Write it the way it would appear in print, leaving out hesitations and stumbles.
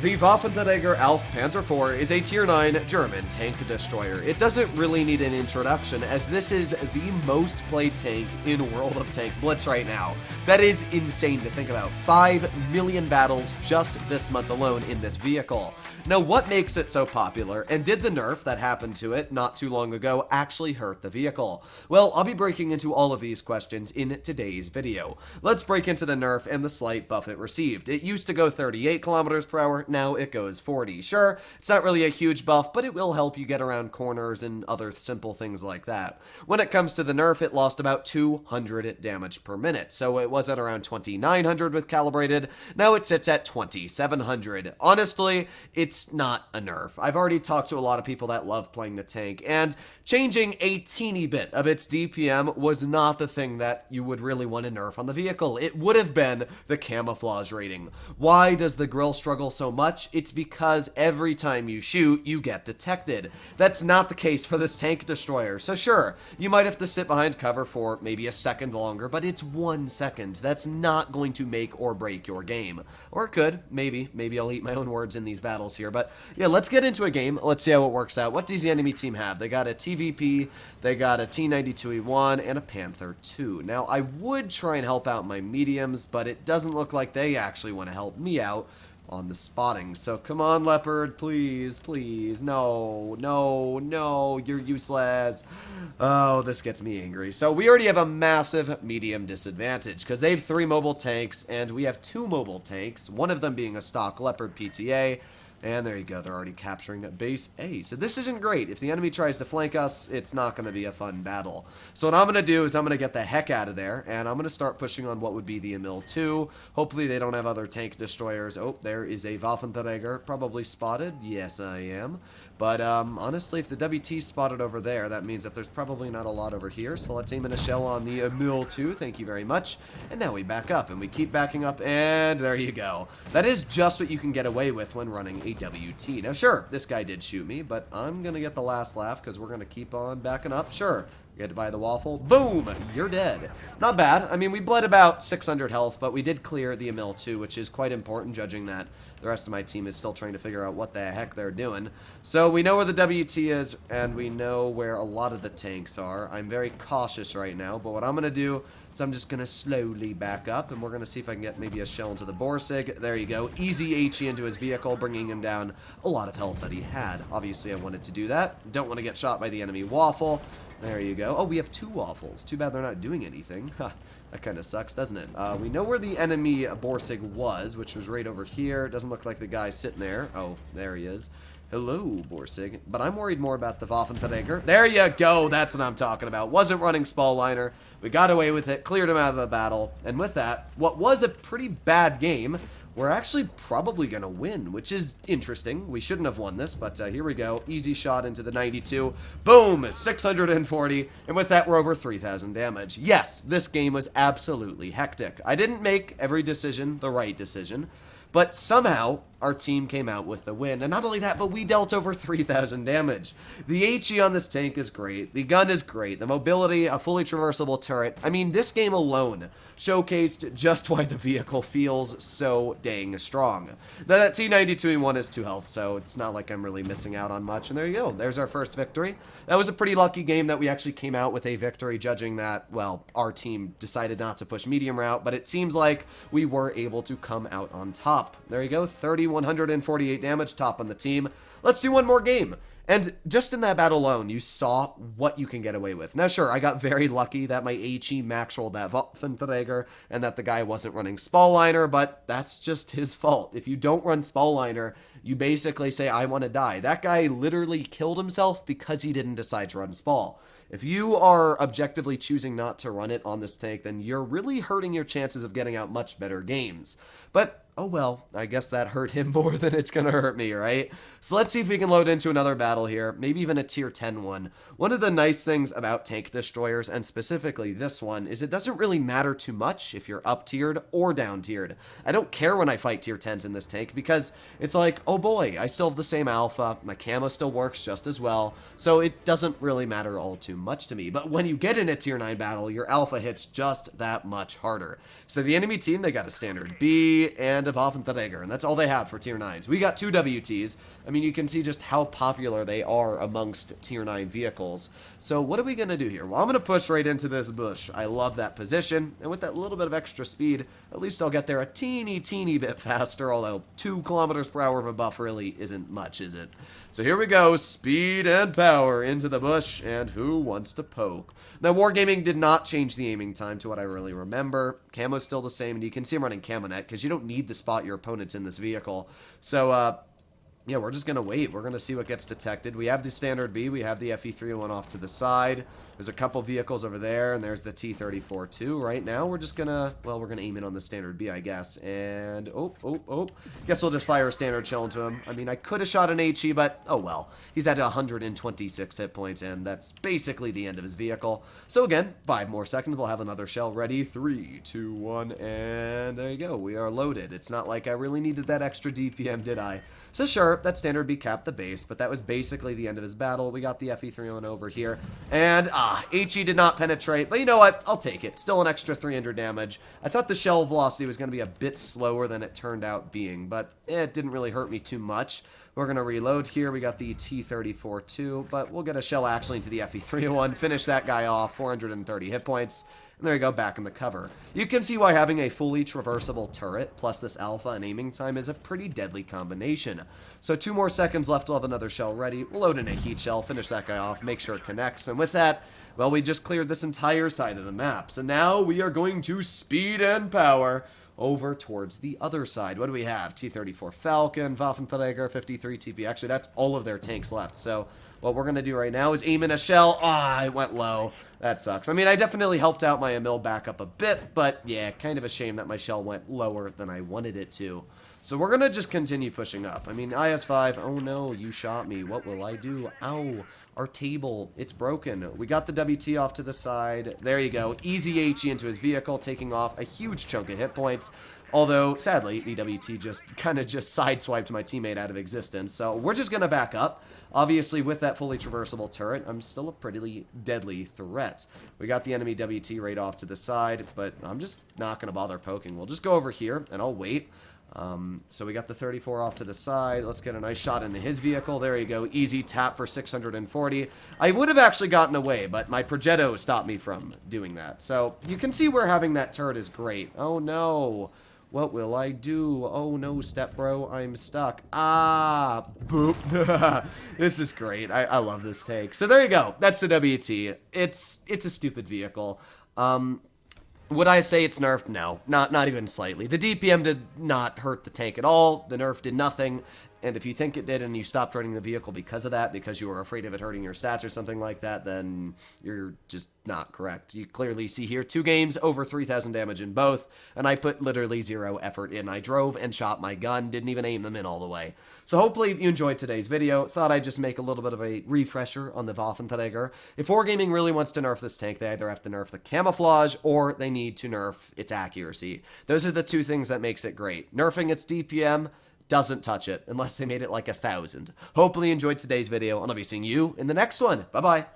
The Waffenträger Alf Panzer IV is a Tier 9 German tank destroyer. It doesn't really need an introduction, as this is the most played tank in World of Tanks Blitz right now. That is insane to think about. 5 million battles just this month alone in this vehicle. Now, what makes it so popular, and did the nerf that happened to it not too long ago actually hurt the vehicle? Well, I'll be breaking into all of these questions in today's video. Let's break into the nerf and the slight buff it received. It used to go 38 kilometers per hour, now it goes 40. Sure, it's not really a huge buff, but it will help you get around corners and other simple things like that. When it comes to the nerf, it lost about 200 damage per minute, so it was at around 2900 with calibrated, now it sits at 2700. Honestly, it's not a nerf. I've already talked to a lot of people that love playing the tank, and changing a teeny bit of its DPM was not the thing that you would really want to nerf on the vehicle. It would have been the camouflage rating. Why does the grill struggle so much? It's because every time you shoot, you get detected. That's not the case for this tank destroyer. So sure, you might have to sit behind cover for maybe a second longer, but it's 1 second. That's not going to make or break your game. Or it could, maybe. Maybe I'll eat my own words in these battles here. But yeah, let's get into a game. Let's see how it works out. What does the enemy team have? They got a TVP, they got a T92E1, and a Panther II. Now, I would try and help out my mediums, but it doesn't look like they actually want to help me out on the spotting. So come on, Leopard, please, please. No, no, no, you're useless. Oh, this gets me angry. So we already have a massive medium disadvantage because they have 3 mobile tanks and we have 2 mobile tanks, one of them being a stock Leopard PTA. And there you go, they're already capturing base A. So this isn't great. If the enemy tries to flank us, it's not going to be a fun battle. So what I'm going to do is I'm going to get the heck out of there, and I'm going to start pushing on what would be the Emil 2. Hopefully they don't have other tank destroyers. Oh, there is a Waffenträger. Probably spotted. Yes, I am. But honestly, if the WT spotted over there, that means that there's probably not a lot over here. So let's aim in a shell on the Emil 2. Thank you very much. And now we back up, and we keep backing up, and there you go. That is just what you can get away with when running a WT. Now, sure, this guy did shoot me, but I'm going to get the last laugh because we're going to keep on backing up. Sure. You had to buy the waffle. Boom! You're dead. Not bad. I mean, we bled about 600 health, but we did clear the Emil 2, which is quite important, judging that the rest of my team is still trying to figure out what the heck they're doing. So we know where the WT is, and we know where a lot of the tanks are. I'm very cautious right now, but what I'm going to do is I'm just going to slowly back up, and we're going to see if I can get maybe a shell into the Borsig. There you go. Easy HE into his vehicle, bringing him down a lot of health that he had. Obviously, I wanted to do that. Don't want to get shot by the enemy waffle. There you go. Oh, we have 2 waffles. Too bad they're not doing anything. That kind of sucks, doesn't it? We know where the enemy Borsig was, which was right over here. Doesn't look like the guy's sitting there. Oh, there he is. Hello, Borsig. But I'm worried more about the Waffenträger. There you go. That's what I'm talking about. Wasn't running Spallliner. We got away with it. Cleared him out of the battle. And with that, what was a pretty bad game, we're actually probably going to win, which is interesting. We shouldn't have won this, but here we go. Easy shot into the 92. Boom! 640. And with that, we're over 3,000 damage. Yes, this game was absolutely hectic. I didn't make every decision the right decision, but somehow our team came out with the win. And not only that, but we dealt over 3,000 damage. The HE on this tank is great. The gun is great. The mobility, a fully traversable turret. I mean, this game alone showcased just why the vehicle feels so dang strong. That T92E1 is 2 health, so it's not like I'm really missing out on much. And there you go. There's our first victory. That was a pretty lucky game that we actually came out with a victory, judging that, well, our team decided not to push medium route, but it seems like we were able to come out on top. There you go. 148 damage, top on the team. Let's do one more game. And just in that battle alone, you saw what you can get away with. Now, sure, I got very lucky that my HE max rolled that Waffenträger and that the guy wasn't running Spallliner, but that's just his fault. If you don't run Spallliner, you basically say, I want to die. That guy literally killed himself because he didn't decide to run Spall. If you are objectively choosing not to run it on this tank, then you're really hurting your chances of getting out much better games. But oh well, I guess that hurt him more than it's gonna hurt me, right? So let's see if we can load into another battle here, maybe even a tier 10 one. One of the nice things about tank destroyers, and specifically this one, is it doesn't really matter too much if you're up tiered or down tiered. I don't care when I fight tier 10s in this tank because it's like, oh boy, I still have the same alpha, my camo still works just as well, so it doesn't really matter all too much to me. But when you get in a tier 9 battle, your alpha hits just that much harder. So the enemy team, they got a standard B and a Waffenträger, and that's all they have for tier 9s. We got 2 WTs. I mean, you can see just how popular they are amongst tier 9 vehicles. So what are we going to do here? Well, I'm going to push right into this bush. I love that position, and with that little bit of extra speed, at least I'll get there a teeny bit faster, although 2 kilometers per hour of a buff really isn't much, is it? So here we go, speed and power into the bush, and who wants to poke? Now, Wargaming did not change the aiming time to what I really remember. Camo's still the same, and you can see I'm running Camo Net, because you don't need to spot your opponents in this vehicle. So, yeah, we're just going to wait. We're going to see what gets detected. We have the standard B. We have the FE301 off to the side. There's a couple vehicles over there, and there's the T-34 too. Right now, we're just going to, well, we're going to aim in on the standard B, I guess. And, guess we'll just fire a standard shell into him. I mean, I could have shot an HE, but, oh well. He's at 126 hit points, and that's basically the end of his vehicle. So again, 5 more seconds. We'll have another shell ready. 3, 2, 1, and there you go. We are loaded. It's not like I really needed that extra DPM, did I? So sure, that standard B capped the base, but that was basically the end of his battle. We got the FE301 over here, and HE did not penetrate, but you know what? I'll take it. Still an extra 300 damage. I thought the shell velocity was going to be a bit slower than it turned out being, but it didn't really hurt me too much. We're going to reload here. We got the T-34 too, but we'll get a shell actually into the FE301, finish that guy off, 430 hit points. And there you go, back in the cover. You can see why having a fully traversable turret plus this alpha and aiming time is a pretty deadly combination. So 2 more seconds left, we'll have another shell ready. We'll load in a heat shell, finish that guy off, make sure it connects. And with that, well, we just cleared this entire side of the map. So now we are going to speed and power over towards the other side. What do we have? T-34 Falcon, Waffenträger, 53 TP. Actually, that's all of their tanks left. So what we're going to do right now is aim in a shell. It went low. That sucks. I mean, I definitely helped out my Emil back up a bit, but yeah, kind of a shame that my shell went lower than I wanted it to. So we're going to just continue pushing up. I mean, IS-5, oh no, you shot me. What will I do? Ow, our table, it's broken. We got the WT off to the side. There you go. Easy HE into his vehicle, taking off a huge chunk of hit points. Although, sadly, the WT just kind of sideswiped my teammate out of existence. So we're just going to back up. Obviously, with that fully traversable turret, I'm still a pretty deadly threat. We got the enemy WT right off to the side, but I'm just not going to bother poking. We'll just go over here, and I'll wait. So we got the 34 off to the side. Let's get a nice shot into his vehicle. There you go. Easy tap for 640. I would have actually gotten away, but my Progetto stopped me from doing that. So you can see where having that turret is great. Oh, no. What will I do? Oh no, step bro, I'm stuck. Boop. This is great. I love this take. So there you go. That's the WT. It's a stupid vehicle. Would I say it's nerfed? No, not even slightly. The DPM did not hurt the tank at all. The nerf did nothing. And if you think it did and you stopped running the vehicle because of that, because you were afraid of it hurting your stats or something like that, then you're just not correct. You clearly see here 2 games, over 3,000 damage in both, and I put literally 0 effort in. I drove and shot my gun, didn't even aim them in all the way. So hopefully you enjoyed today's video. Thought I'd just make a little bit of a refresher on the Waffenträger. If Wargaming really wants to nerf this tank, they either have to nerf the camouflage or they need to nerf its accuracy. Those are the 2 things that makes it great. Nerfing its DPM doesn't touch it unless they made it like 1,000. Hopefully you enjoyed today's video, and I'll be seeing you in the next one. Bye-bye.